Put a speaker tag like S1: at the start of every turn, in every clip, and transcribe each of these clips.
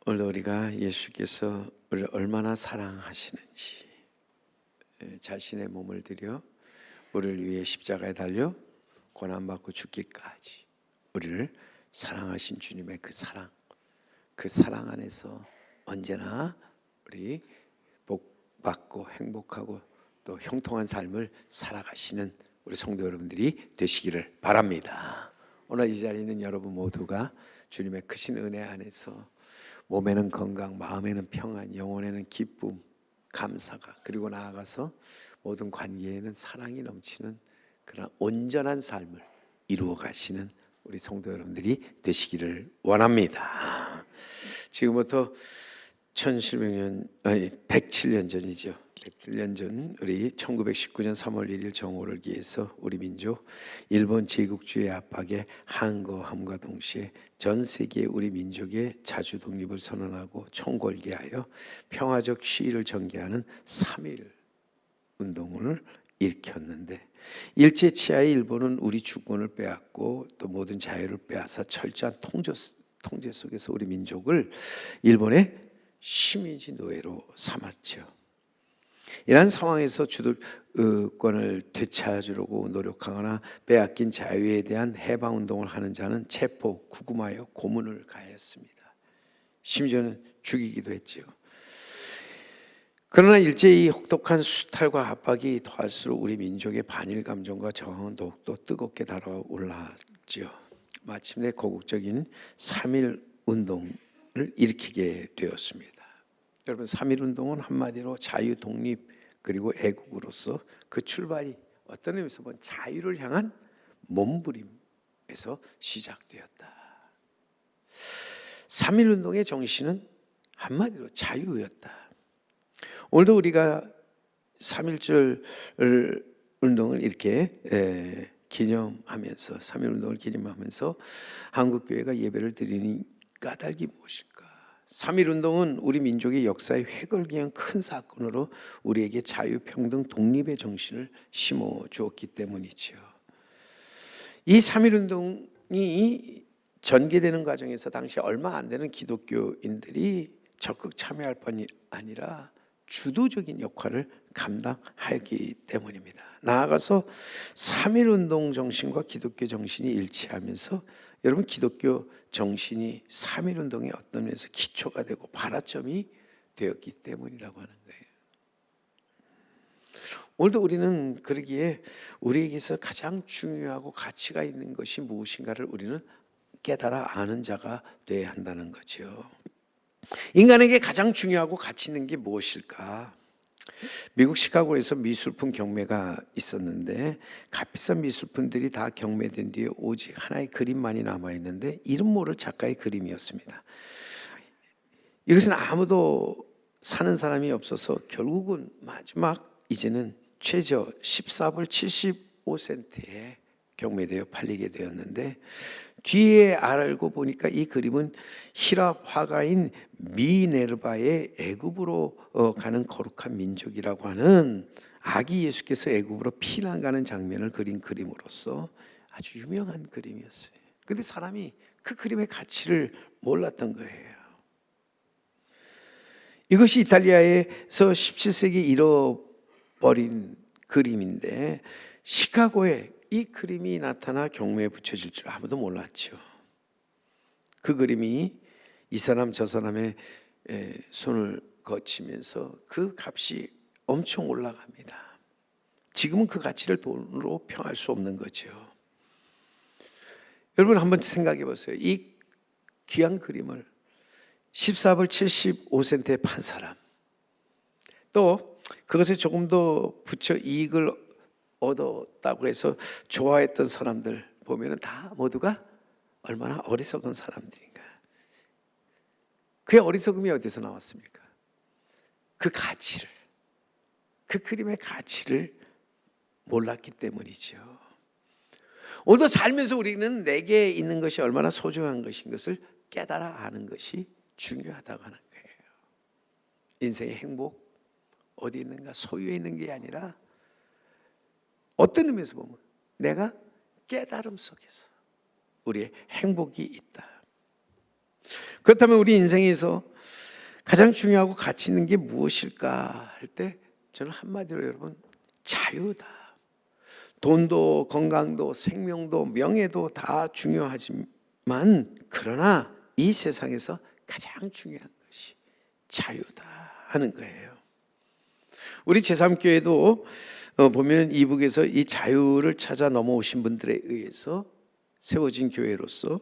S1: 오늘 우리가 예수께서 우리를 얼마나 사랑하시는지, 자신의 몸을 들여 우리를 위해 십자가에 달려 고난받고 죽기까지 우리를 사랑하신 주님의 그 사랑 안에서 언제나 우리 복받고 행복하고 또 형통한 삶을 살아가시는 우리 성도 여러분들이 되시기를 바랍니다. 오늘 이 자리에 있는 여러분 모두가 주님의 크신 은혜 안에서 몸에는 건강, 마음에는 평안, 영혼에는 기쁨, 감사가, 그리고 나아가서 모든 관계에는 사랑이 넘치는 그런 온전한 삶을 이루어 가시는 우리 성도 여러분들이 되시기를 원합니다. 지금부터 107년 전이죠. 107년 전 우리 1919년 3월 1일 정오를 기해서 우리 민족 일본 제국주의 압박에 항거함과 동시에 전 세계 우리 민족의 자주 독립을 선언하고 총궐기하여 평화적 시위를 전개하는 3.1 운동을 일으켰는데, 일제치하의 일본은 우리 주권을 빼앗고 또 모든 자유를 빼앗아 철저한 통제 속에서 우리 민족을 일본의 식민지 노예로 삼았죠. 이러한 상황에서 주도권을 되찾으려고 노력하거나 빼앗긴 자유에 대한 해방운동을 하는 자는 체포, 구금하여 고문을 가했습니다. 심지어는 죽이기도 했지요. 그러나 일제히 혹독한 수탈과 압박이 더할수록 우리 민족의 반일 감정과 저항은 더욱더 뜨겁게 달아올랐지요. 마침내 거국적인 3.1 운동을 일으키게 되었습니다. 여러분, 3.1 운동은 한마디로 자유, 독립 그리고 애국으로서 그 출발이 어떤 의미에서 보면 자유를 향한 몸부림에서 시작되었다. 3.1 운동의 정신은 한마디로 자유였다. 오늘도 우리가 3.1절 운동을 이렇게 기념하면서 3.1 운동을 기념하면서 한국교회가 예배를 드리는 까닭이 무엇일까? 3.1 운동은 우리 민족의 역사에 획을 그은 큰 사건으로 우리에게 자유, 평등, 독립의 정신을 심어 주었기 때문이죠. 이 3.1 운동이 전개되는 과정에서 당시 얼마 안 되는 기독교인들이 적극 참여할 뿐이 아니라 주도적인 역할을 감당하기 때문입니다. 나아가서 3.1 운동 정신과 기독교 정신이 일치하면서 여러분, 기독교 정신이 3.1 운동의 어떤 면에서 기초가 되고 발화점이 되었기 때문이라고 하는 거예요. 오늘도 우리는 그러기에 우리에게서 가장 중요하고 가치가 있는 것이 무엇인가를 우리는 깨달아 아는 자가 되어야 한다는 거죠. 인간에게 가장 중요하고 가치 있는 게 무엇일까? 미국 시카고에서 미술품 경매가 있었는데 값비싼 미술품들이 다 경매된 뒤에 오직 하나의 그림만이 남아있는데 이름 모를 작가의 그림이었습니다. 이것은 아무도 사는 사람이 없어서 결국은 마지막 이제는 최저 14불 75센트에 경매되어 팔리게 되었는데, 뒤에 알고 보니까 이 그림은 히랍 화가인 미네르바의 애굽으로 가는 거룩한 민족이라고 하는 아기 예수께서 애굽으로 피난 가는 장면을 그린 그림으로서 아주 유명한 그림이었어요. 그런데 사람이 그 그림의 가치를 몰랐던 거예요. 이것이 이탈리아에서 17세기 잃어버린 그림인데 시카고에 이 그림이 나타나 경매에 붙여질 줄 아무도 몰랐죠. 그 그림이 이 사람 저 사람의 손을 거치면서 그 값이 엄청 올라갑니다. 지금은 그 가치를 돈으로 평할 수 없는 거죠. 여러분 한번 생각해 보세요. 이 귀한 그림을 14불 75센트에 판 사람, 또 그것에 조금 더 붙여 이익을 얻었다고 해서 좋아했던 사람들 보면은 다 모두가 얼마나 어리석은 사람들인가. 그의 어리석음이 어디서 나왔습니까? 그 가치를, 그 그림의 가치를 몰랐기 때문이죠. 오늘도 살면서 우리는 내게 있는 것이 얼마나 소중한 것인 것을 깨달아 아는 것이 중요하다고 하는 거예요. 인생의 행복 어디 있는가, 소유에 있는 게 아니라 어떤 의미에서 보면 내가 깨달음 속에서 우리의 행복이 있다. 그렇다면 우리 인생에서 가장 중요하고 가치 있는 게 무엇일까 할 때 저는 한마디로 여러분 자유다. 돈도 건강도 생명도 명예도 다 중요하지만 그러나 이 세상에서 가장 중요한 것이 자유다 하는 거예요. 우리 제3교회도 보면 이북에서 이 자유를 찾아 넘어오신 분들에 의해서 세워진 교회로서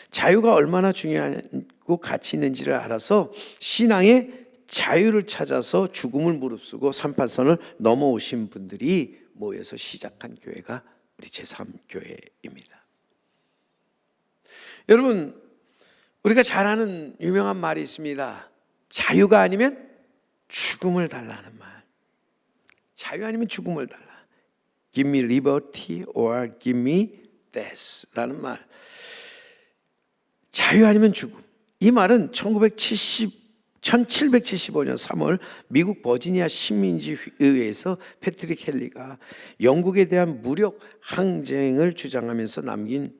S1: 자유가 얼마나 중요하고 가치 있는지를 알아서 신앙의 자유를 찾아서 죽음을 무릅쓰고 삼파선을 넘어오신 분들이 모여서 시작한 교회가 우리 제3교회입니다. 여러분, 우리가 잘 아는 유명한 말이 있습니다. 자유가 아니면 죽음을 달라는 말. 자유 아니면 죽음을 달라. Give me liberty or give me death 라는 말. 자유 아니면 죽음. 이 말은 1775년 3월 미국 버지니아 식민지의회에서 패트릭 헨리가 영국에 대한 무력 항쟁을 주장하면서 남긴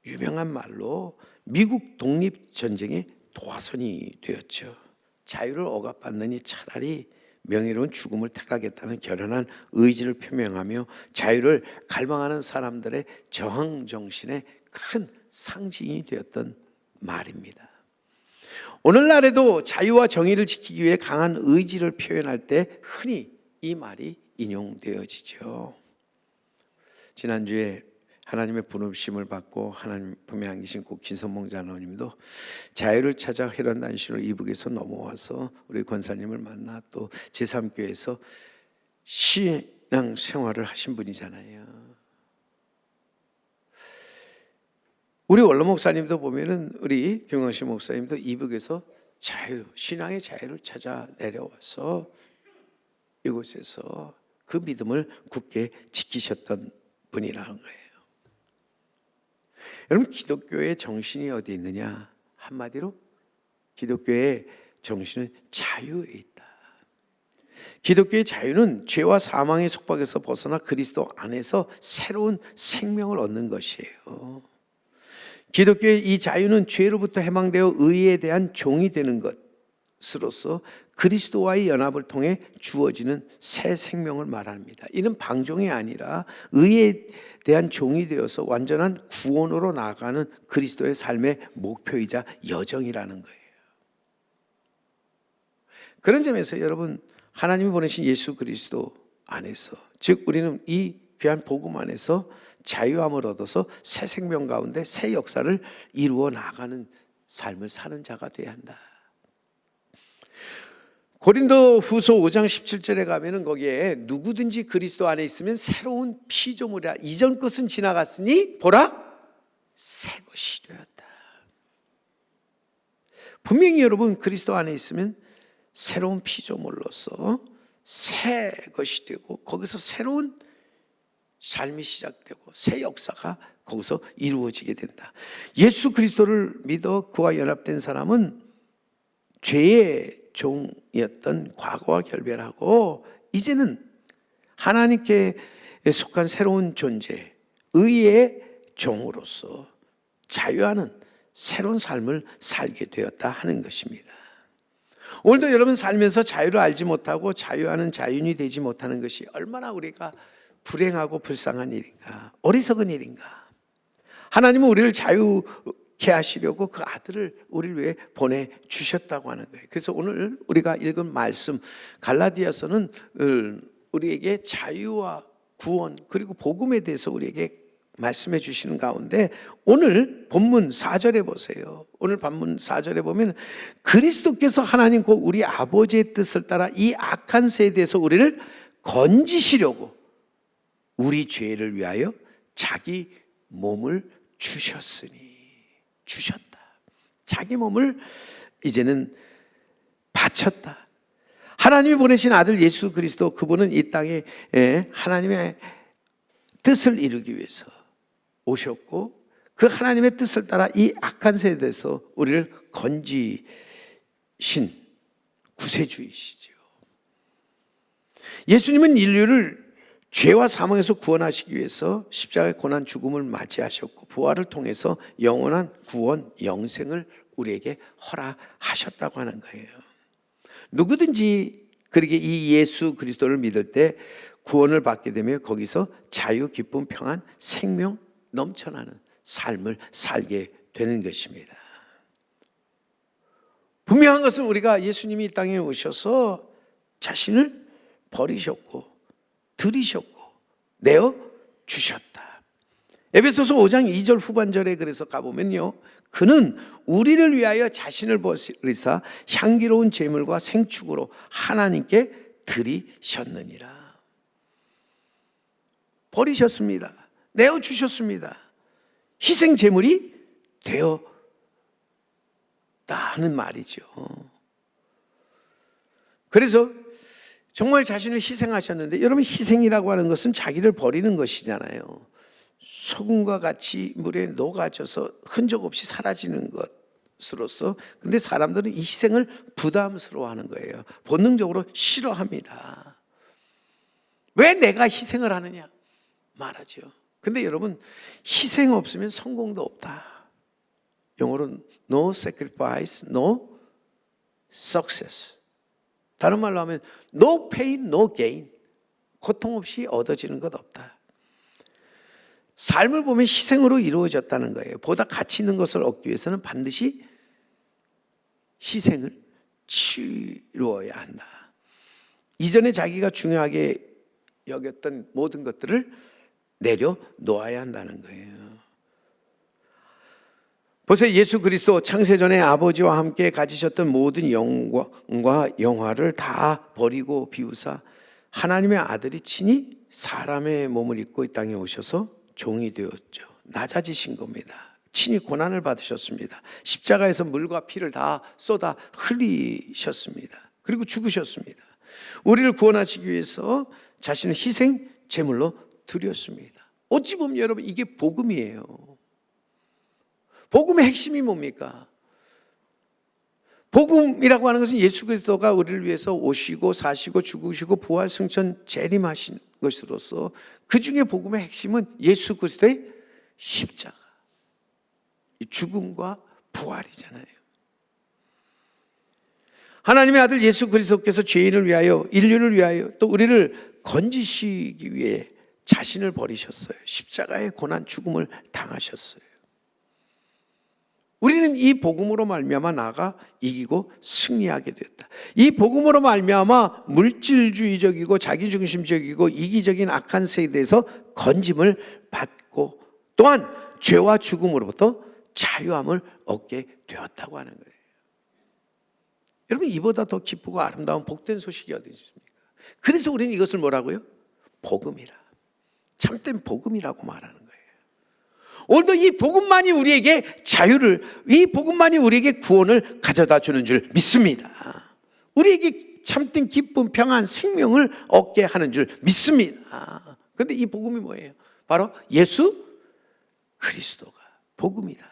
S1: 유명한 말로 미국 독립전쟁의 도화선이 되었죠. 자유를 억압받느니 차라리 명예로운 죽음을 택하겠다는 결연한 의지를 표명하며 자유를 갈망하는 사람들의 저항 정신의 큰 상징이 되었던 말입니다. 오늘날에도 자유와 정의를 지키기 위해 강한 의지를 표현할 때 흔히 이 말이 인용되어지죠. 지난주에 하나님의 부르심을 받고 하나님 품에 안기신 고 김선봉 장로님도 자유를 찾아 회련단신으로 이북에서 넘어와서 우리 권사님을 만나 또 제3교회에서 신앙 생활을 하신 분이잖아요. 우리 원로 목사님도 보면은 우리 경영신 목사님도 이북에서 자유, 신앙의 자유를 찾아 내려와서 이곳에서 그 믿음을 굳게 지키셨던 분이라는 거예요. 여러분, 기독교의 정신이 어디 있느냐? 한마디로 기독교의 정신은 자유에 있다. 기독교의 자유는 죄와 사망의 속박에서 벗어나 그리스도 안에서 새로운 생명을 얻는 것이에요. 기독교의 이 자유는 죄로부터 해방되어 의에 대한 종이 되는 것으로서 그리스도와의 연합을 통해 주어지는 새 생명을 말합니다. 이는 방종이 아니라 의에 대한 종이 되어서 완전한 구원으로 나아가는 그리스도의 삶의 목표이자 여정이라는 거예요. 그런 점에서 여러분, 하나님이 보내신 예수 그리스도 안에서, 즉 우리는 이 귀한 복음 안에서 자유함을 얻어서 새 생명 가운데 새 역사를 이루어 나가는 삶을 사는 자가 되어야 한다. 고린도 후서 5장 17절에 가면은 거기에 누구든지 그리스도 안에 있으면 새로운 피조물이라 이전 것은 지나갔으니 보라 새 것이 되었다. 분명히 여러분 그리스도 안에 있으면 새로운 피조물로서 새 것이 되고 거기서 새로운 삶이 시작되고 새 역사가 거기서 이루어지게 된다. 예수 그리스도를 믿어 그와 연합된 사람은 죄의 종이었던 과거와 결별하고 이제는 하나님께 속한 새로운 존재, 의의 종으로서 자유하는 새로운 삶을 살게 되었다 하는 것입니다. 오늘도 여러분 살면서 자유를 알지 못하고 자유하는 자윤이 되지 못하는 것이 얼마나 우리가 불행하고 불쌍한 일인가, 어리석은 일인가. 하나님은 우리를 자유케 하시려고 그 아들을 우리를 위해 보내주셨다고 하는 거예요. 그래서 오늘 우리가 읽은 말씀 갈라디아서는 우리에게 자유와 구원 그리고 복음에 대해서 우리에게 말씀해 주시는 가운데 오늘 본문 4절에 보세요. 오늘 본문 4절에 보면 그리스도께서 하나님 곧 우리 아버지의 뜻을 따라 이 악한 세대에서 우리를 건지시려고 우리 죄를 위하여 자기 몸을 주셨다. 자기 몸을 이제는 바쳤다. 하나님이 보내신 아들 예수 그리스도, 그분은 이 땅에 하나님의 뜻을 이루기 위해서 오셨고 그 하나님의 뜻을 따라 이 악한 세대에서 우리를 건지신 구세주이시죠. 예수님은 인류를 죄와 사망에서 구원하시기 위해서 십자가의 고난 죽음을 맞이하셨고 부활을 통해서 영원한 구원, 영생을 우리에게 허락하셨다고 하는 거예요. 누구든지 그렇게 이 예수 그리스도를 믿을 때 구원을 받게 되면 거기서 자유, 기쁨, 평안, 생명 넘쳐나는 삶을 살게 되는 것입니다. 분명한 것은 우리가 예수님이 이 땅에 오셔서 자신을 버리셨고 들이셨고 내어 주셨다. 에베소서 5장 2절 후반절에 그래서 가보면요, 그는 우리를 위하여 자신을 버리사 향기로운 제물과 생축으로 하나님께 드리셨느니라. 버리셨습니다. 내어주셨습니다. 희생 제물이 되었다 하는 말이죠. 그래서 정말 자신을 희생하셨는데, 여러분, 희생이라고 하는 것은 자기를 버리는 것이잖아요. 소금과 같이 물에 녹아져서 흔적 없이 사라지는 것으로서. 근데 사람들은 이 희생을 부담스러워하는 거예요. 본능적으로 싫어합니다. 왜 내가 희생을 하느냐 말하죠. 근데 여러분, 희생 없으면 성공도 없다. 영어로는 no sacrifice, no success. 다른 말로 하면 no pain, no gain. 고통 없이 얻어지는 것 없다. 삶을 보면 희생으로 이루어졌다는 거예요. 보다 가치 있는 것을 얻기 위해서는 반드시 희생을 치루어야 한다. 이전에 자기가 중요하게 여겼던 모든 것들을 내려놓아야 한다는 거예요. 보세요. 예수 그리스도 창세전에 아버지와 함께 가지셨던 모든 영광과 영화를 다 버리고 비우사 하나님의 아들이 친히 사람의 몸을 입고 이 땅에 오셔서 종이 되었죠. 낮아지신 겁니다. 친히 고난을 받으셨습니다. 십자가에서 물과 피를 다 쏟아 흘리셨습니다. 그리고 죽으셨습니다. 우리를 구원하시기 위해서 자신을 희생 제물로 드렸습니다. 어찌 보면 여러분, 이게 복음이에요. 복음의 핵심이 뭡니까? 복음이라고 하는 것은 예수 그리스도가 우리를 위해서 오시고 사시고 죽으시고 부활 승천 재림하신 것으로서, 그 중에 복음의 핵심은 예수 그리스도의 십자가, 죽음과 부활이잖아요. 하나님의 아들 예수 그리스도께서 죄인을 위하여, 인류를 위하여, 또 우리를 건지시기 위해 자신을 버리셨어요. 십자가의 고난 죽음을 당하셨어요. 우리는 이 복음으로 말미암아 나아가 이기고 승리하게 되었다. 이 복음으로 말미암아 물질주의적이고 자기중심적이고 이기적인 악한 세대에서 건짐을 받고, 또한 죄와 죽음으로부터 자유함을 얻게 되었다고 하는 거예요. 여러분, 이보다 더 기쁘고 아름다운 복된 소식이 어디 있습니까? 그래서 우리는 이것을 뭐라고요? 복음이라, 참된 복음이라고 말하는 거예요. 오늘도 이 복음만이 우리에게 자유를, 이 복음만이 우리에게 구원을 가져다 주는 줄 믿습니다. 우리에게 참된 기쁨, 평안, 생명을 얻게 하는 줄 믿습니다. 그런데 이 복음이 뭐예요? 바로 예수 그리스도가 복음이다.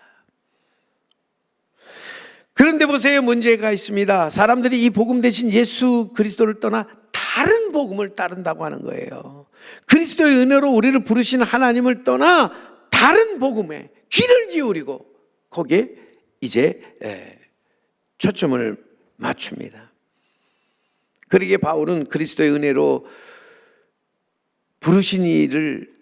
S1: 그런데 보세요, 문제가 있습니다. 사람들이 이 복음 대신 예수 그리스도를 떠나 다른 복음을 따른다고 하는 거예요. 그리스도의 은혜로 우리를 부르신 하나님을 떠나 다른 복음에 귀를 기울이고 거기에 이제 초점을 맞춥니다. 그러기에 바울은 그리스도의 은혜로 부르신 이를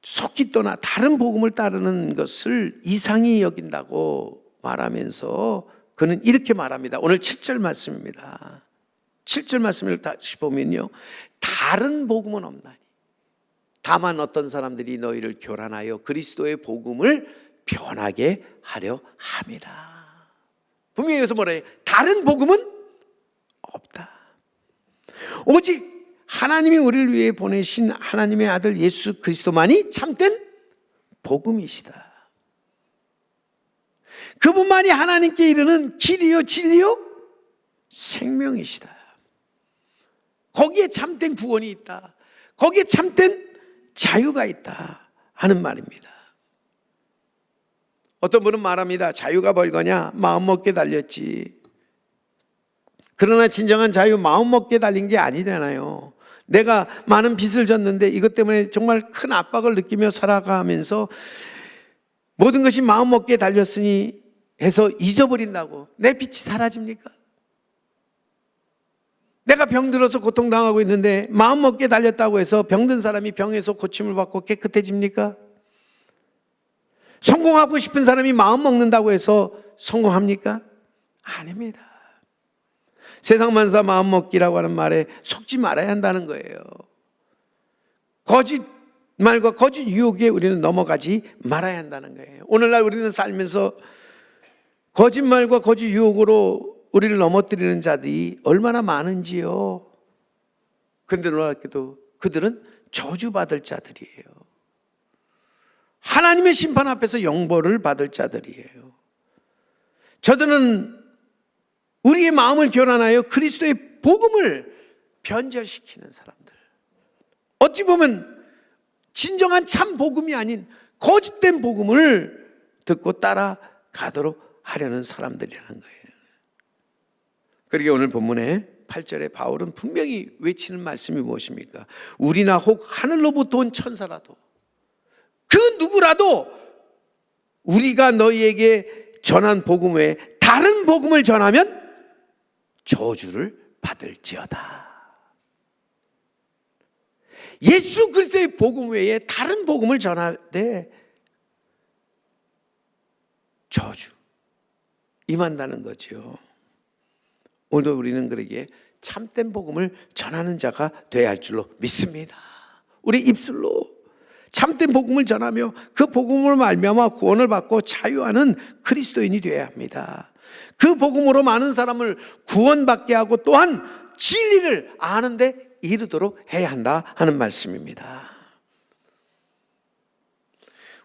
S1: 속기 떠나 다른 복음을 따르는 것을 이상히 여긴다고 말하면서 그는 이렇게 말합니다. 오늘 7절 말씀입니다. 7절 말씀을 다시 보면요, 다른 복음은 없나니 다만 어떤 사람들이 너희를 교란하여 그리스도의 복음을 변하게 하려 함이라. 분명히 여기서 뭐라 해요? 다른 복음은 없다. 오직 하나님이 우리를 위해 보내신 하나님의 아들 예수 그리스도만이 참된 복음이시다. 그분만이 하나님께 이르는 길이요 진리요 생명이시다. 거기에 참된 구원이 있다. 거기에 참된 자유가 있다 하는 말입니다. 어떤 분은 말합니다. 자유가 벌거냐? 마음먹기에 달렸지. 그러나 진정한 자유, 마음먹기에 달린 게 아니잖아요. 내가 많은 빚을 졌는데 이것 때문에 정말 큰 압박을 느끼며 살아가면서 모든 것이 마음먹기에 달렸으니 해서 잊어버린다고 내 빚이 사라집니까? 내가 병들어서 고통당하고 있는데 마음먹기에 달렸다고 해서 병든 사람이 병에서 고침을 받고 깨끗해집니까? 성공하고 싶은 사람이 마음먹는다고 해서 성공합니까? 아닙니다. 세상 만사 마음먹기라고 하는 말에 속지 말아야 한다는 거예요. 거짓말과 거짓 유혹에 우리는 넘어가지 말아야 한다는 거예요. 오늘날 우리는 살면서 거짓말과 거짓 유혹으로 우리를 넘어뜨리는 자들이 얼마나 많은지요. 그런데 놀랍게도 그들은 저주받을 자들이에요. 하나님의 심판 앞에서 영벌을 받을 자들이에요. 저들은 우리의 마음을 교란하여 그리스도의 복음을 변절시키는 사람들, 어찌 보면 진정한 참 복음이 아닌 거짓된 복음을 듣고 따라가도록 하려는 사람들이라는 거예요. 그러게 오늘 본문에 8절에 바울은 분명히 외치는 말씀이 무엇입니까? 우리나 혹 하늘로부터 온 천사라도, 그 누구라도 우리가 너희에게 전한 복음 외에 다른 복음을 전하면 저주를 받을지어다. 예수 그리스도의 복음 외에 다른 복음을 전할 때 저주 임한다는 거죠. 오늘도 우리는 그러기에 참된 복음을 전하는 자가 되어야 할 줄로 믿습니다. 우리 입술로 참된 복음을 전하며 그 복음으로 말미암아 구원을 받고 자유하는 그리스도인이 되어야 합니다. 그 복음으로 많은 사람을 구원받게 하고 또한 진리를 아는 데 이르도록 해야 한다 하는 말씀입니다.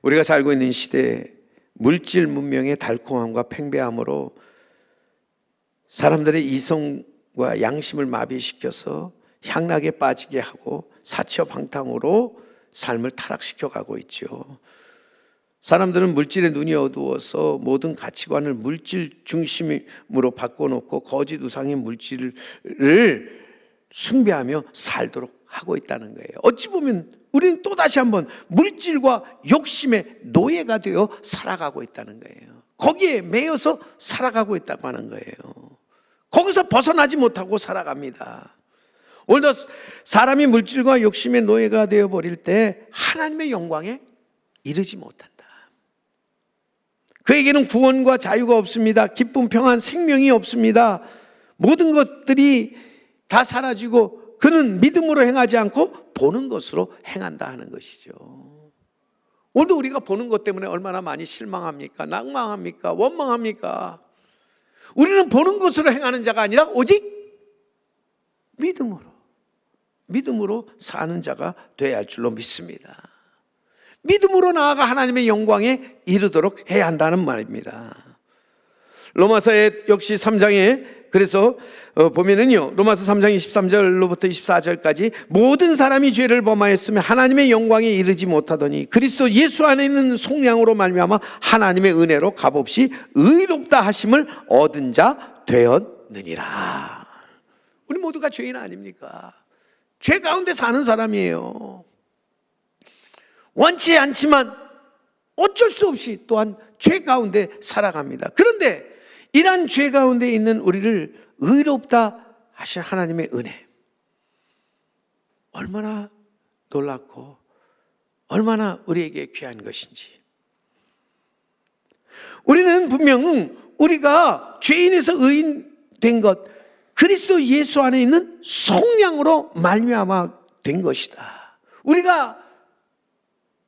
S1: 우리가 살고 있는 시대에 물질 문명의 달콤함과 팽배함으로 사람들의 이성과 양심을 마비시켜서 향락에 빠지게 하고 사치어방탕으로 삶을 타락시켜 가고 있죠. 사람들은 물질에 눈이 어두워서 모든 가치관을 물질 중심으로 바꿔놓고 거짓 우상의 물질을 숭배하며 살도록 하고 있다는 거예요. 어찌 보면 우리는 또다시 한번 물질과 욕심의 노예가 되어 살아가고 있다는 거예요. 거기에 매여서 살아가고 있다고 하는 거예요. 거기서 벗어나지 못하고 살아갑니다. 오늘도 사람이 물질과 욕심의 노예가 되어버릴 때 하나님의 영광에 이르지 못한다. 그에게는 구원과 자유가 없습니다. 기쁨, 평안, 생명이 없습니다. 모든 것들이 다 사라지고 그는 믿음으로 행하지 않고 보는 것으로 행한다 하는 것이죠. 오늘도 우리가 보는 것 때문에 얼마나 많이 실망합니까? 낭망합니까? 원망합니까? 우리는 보는 것으로 행하는 자가 아니라 오직 믿음으로 사는 자가 되어야 할 줄로 믿습니다. 믿음으로 나아가 하나님의 영광에 이르도록 해야 한다는 말입니다. 로마서의 역시 3장에 그래서 보면은요, 로마서 3장 23절로부터 24절까지 모든 사람이 죄를 범하였으며 하나님의 영광에 이르지 못하더니 그리스도 예수 안에 있는 속량으로 말미암아 하나님의 은혜로 값없이 의롭다 하심을 얻은 자 되었느니라. 우리 모두가 죄인 아닙니까? 죄 가운데 사는 사람이에요. 원치 않지만 어쩔 수 없이 또한 죄 가운데 살아갑니다. 그런데 이러한 죄 가운데 있는 우리를 의롭다 하신 하나님의 은혜, 얼마나 놀랍고 얼마나 우리에게 귀한 것인지. 우리는 분명 우리가 죄인에서 의인 된 것, 그리스도 예수 안에 있는 속량으로 말미암아 된 것이다. 우리가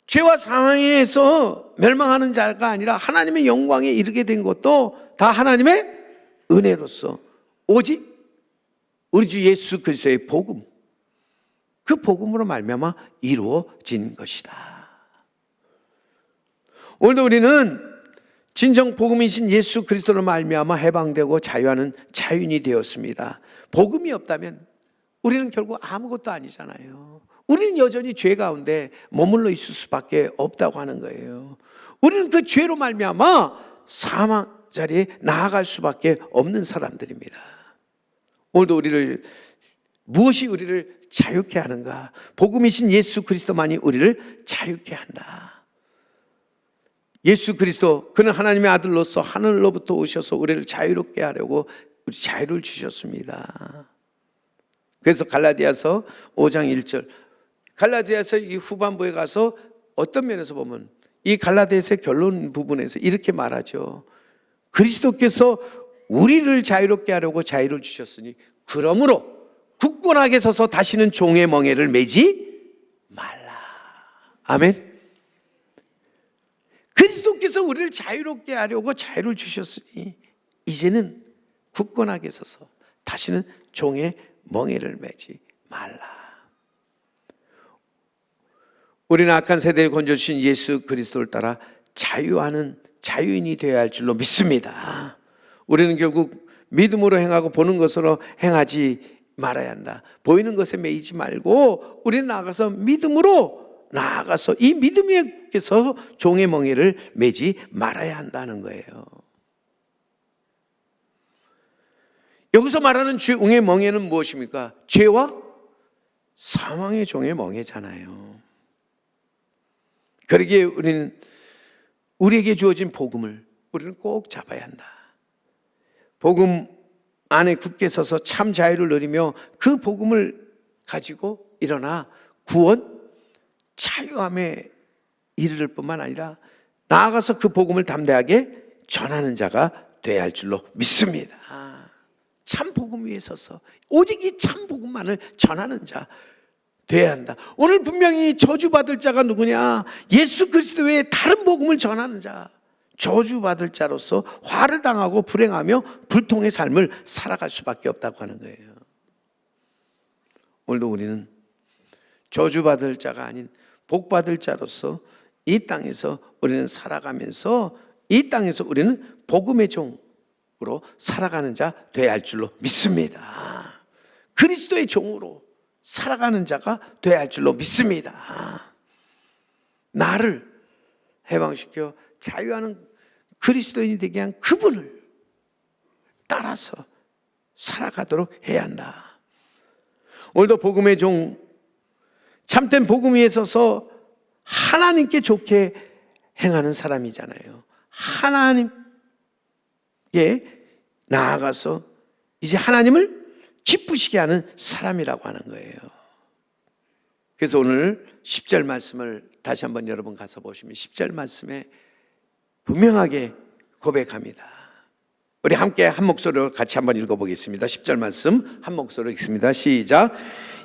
S1: 죄와 상황에서 멸망하는 자가 아니라 하나님의 영광에 이르게 된 것도 다 하나님의 은혜로서 오직 우리 주 예수 그리스도의 복음, 그 복음으로 말미암아 이루어진 것이다. 오늘도 우리는 진정 복음이신 예수 그리스도로 말미암아 해방되고 자유하는 자유인이 되었습니다. 복음이 없다면 우리는 결국 아무것도 아니잖아요. 우리는 여전히 죄 가운데 머물러 있을 수밖에 없다고 하는 거예요. 우리는 그 죄로 말미암아 사망 자리에 나아갈 수밖에 없는 사람들입니다. 오늘도 무엇이 우리를 자유케 하는가? 복음이신 예수 그리스도만이 우리를 자유케 한다. 예수 그리스도, 그는 하나님의 아들로서 하늘로부터 오셔서 우리를 자유롭게 하려고 우리 자유를 주셨습니다. 그래서 갈라디아서 5장 1절, 갈라디아서 이 후반부에 가서 어떤 면에서 보면 이 갈라디아서의 결론 부분에서 이렇게 말하죠. 그리스도께서 우리를 자유롭게 하려고 자유를 주셨으니 그러므로 굳건하게 서서 다시는 종의 멍에를 매지 말라. 아멘. 그리스도께서 우리를 자유롭게 하려고 자유를 주셨으니 이제는 굳건하게 서서 다시는 종의 멍에를 매지 말라. 우리는 악한 세대에 건져주신 예수 그리스도를 따라 자유하는 자유인이 되어야 할 줄로 믿습니다. 우리는 결국 믿음으로 행하고 보는 것으로 행하지 말아야 한다. 보이는 것에 매이지 말고 우리는 나아가서 믿음으로 나아가서 이 믿음 위에 굳게서 종의 멍에를 매지 말아야 한다는 거예요. 여기서 말하는 종의 멍에는 무엇입니까? 죄와 사망의 종의 멍에잖아요. 그러기에 우리는 우리에게 주어진 복음을 우리는 꼭 잡아야 한다. 복음 안에 굳게 서서 참 자유를 누리며 그 복음을 가지고 일어나 구원, 자유함에 이르를 뿐만 아니라 나아가서 그 복음을 담대하게 전하는 자가 되어야 할 줄로 믿습니다. 참 복음 위에 서서 오직 이 참 복음만을 전하는 자 돼야 한다. 오늘 분명히 저주받을 자가 누구냐? 예수 그리스도 외에 다른 복음을 전하는 자, 저주받을 자로서 화를 당하고 불행하며 불통의 삶을 살아갈 수밖에 없다고 하는 거예요. 오늘도 우리는 저주받을 자가 아닌 복받을 자로서 이 땅에서 우리는 살아가면서 이 땅에서 우리는 복음의 종으로 살아가는 자 돼야 할 줄로 믿습니다. 그리스도의 종으로 살아가는 자가 돼야 할 줄로 믿습니다. 나를 해방시켜 자유하는 그리스도인이 되게 한 그분을 따라서 살아가도록 해야 한다. 오늘도 복음의 종, 참된 복음 위에 서서 하나님께 좋게 행하는 사람이잖아요. 하나님께 나아가서 이제 하나님을 기쁘시게 하는 사람이라고 하는 거예요. 그래서 오늘 10절 말씀을 다시 한번 여러분 가서 보시면 10절 말씀에 분명하게 고백합니다. 우리 함께 한 목소리로 같이 한번 읽어보겠습니다. 10절 말씀 한 목소리로 읽습니다. 시작.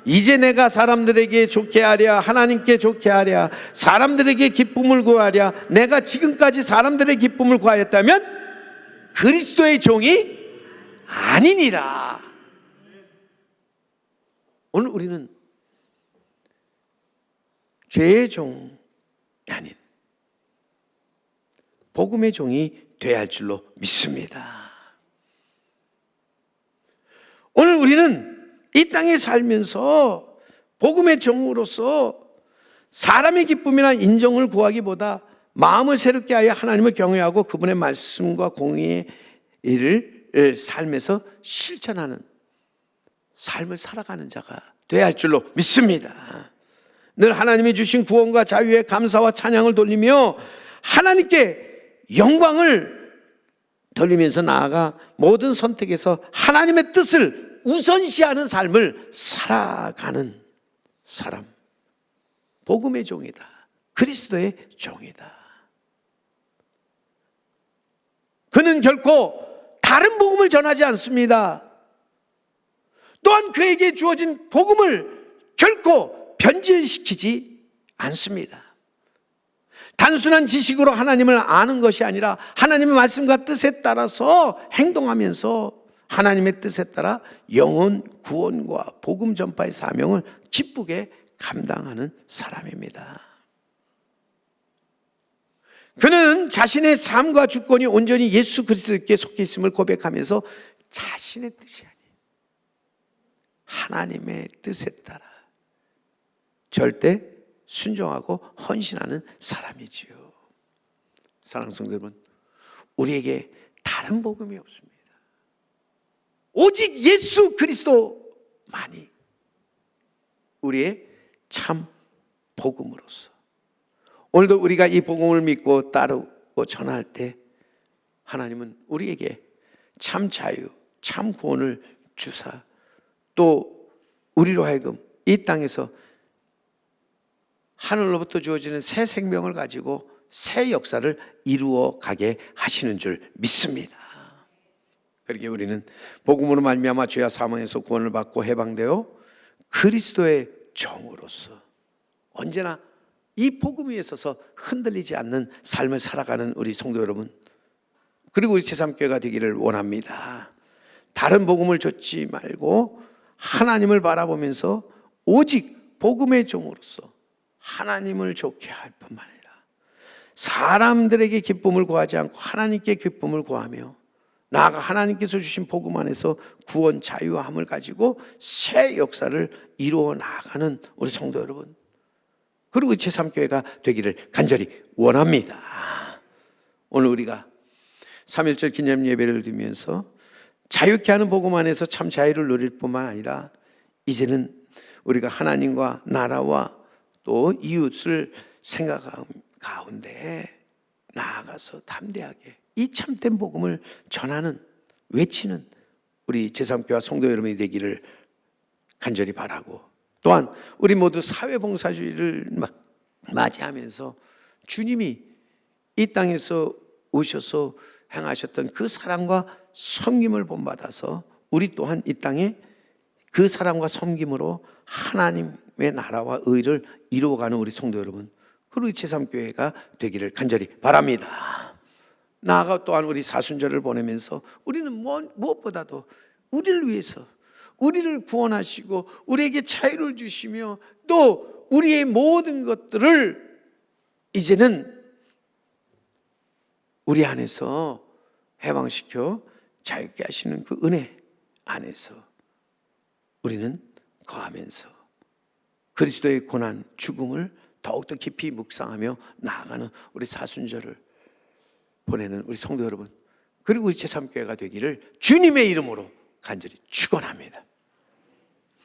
S1: 이제 내가 사람들에게 좋게 하랴, 하나님께 좋게 하랴, 사람들에게 기쁨을 구하랴. 내가 지금까지 사람들의 기쁨을 구하였다면 그리스도의 종이 아니니라. 오늘 우리는 죄의 종이 아닌 복음의 종이 되어야 할 줄로 믿습니다. 오늘 우리는 이 땅에 살면서 복음의 종으로서 사람의 기쁨이나 인정을 구하기보다 마음을 새롭게 하여 하나님을 경외하고 그분의 말씀과 공의의 일을 삶에서 실천하는 삶을 살아가는 자가 되어야 할 줄로 믿습니다. 늘 하나님이 주신 구원과 자유에 감사와 찬양을 돌리며 하나님께 영광을 돌리면서 나아가 모든 선택에서 하나님의 뜻을 우선시하는 삶을 살아가는 사람, 복음의 종이다. 그리스도의 종이다. 그는 결코 다른 복음을 전하지 않습니다. 또한 그에게 주어진 복음을 결코 변질시키지 않습니다. 단순한 지식으로 하나님을 아는 것이 아니라 하나님의 말씀과 뜻에 따라서 행동하면서 하나님의 뜻에 따라 영혼 구원과 복음 전파의 사명을 기쁘게 감당하는 사람입니다. 그는 자신의 삶과 주권이 온전히 예수 그리스도께 속해 있음을 고백하면서 자신의 뜻이 아닌 하나님의 뜻에 따라 절대 순종하고 헌신하는 사람이지요. 사랑하는 성도 여러분, 우리에게 다른 복음이 없습니다. 오직 예수 그리스도만이 우리의 참 복음으로서 오늘도 우리가 이 복음을 믿고 따르고 전할 때 하나님은 우리에게 참 자유, 참 구원을 주사 또 우리로 하여금 이 땅에서 하늘로부터 주어지는 새 생명을 가지고 새 역사를 이루어 가게 하시는 줄 믿습니다. 그렇게 우리는 복음으로 말미암아 죄와 사망에서 구원을 받고 해방되어 그리스도의 종으로서 언제나 이 복음 위에 서서 흔들리지 않는 삶을 살아가는 우리 성도 여러분, 그리고 우리 제3교회가 되기를 원합니다. 다른 복음을 좇지 말고 하나님을 바라보면서 오직 복음의 종으로서 하나님을 좋게 할 뿐만 아니라 사람들에게 기쁨을 구하지 않고 하나님께 기쁨을 구하며 나아가 하나님께서 주신 복음 안에서 구원, 자유함을 가지고 새 역사를 이루어 나가는 우리 성도 여러분, 그리고 제3교회가 되기를 간절히 원합니다. 오늘 우리가 3.1절 기념 예배를 드리면서 자유케 하는 복음 안에서 참 자유를 누릴 뿐만 아니라 이제는 우리가 하나님과 나라와 또 이웃을 생각하는 가운데 나아가서 담대하게 이 참된 복음을 전하는, 외치는 우리 제3교회와 성도 여러분이 되기를 간절히 바라고, 또한 우리 모두 사회봉사주의를 맞이하면서 주님이 이 땅에서 오셔서 행하셨던 그 사랑과 섬김을 본받아서 우리 또한 이 땅에 그 사랑과 섬김으로 하나님의 나라와 의를 이루어가는 우리 성도 여러분, 그리고 제3교회가 되기를 간절히 바랍니다. 나아가 또한 우리 사순절을 보내면서 우리는 무엇보다도 우리를 위해서 우리를 구원하시고 우리에게 자유를 주시며 또 우리의 모든 것들을 이제는 우리 안에서 해방시켜 자유케 하시는 그 은혜 안에서 우리는 거하면서 그리스도의 고난, 죽음을 더욱더 깊이 묵상하며 나아가는 우리 사순절을 보내는 우리 성도 여러분, 그리고 우리 제3교회가 되기를 주님의 이름으로 간절히 축원합니다.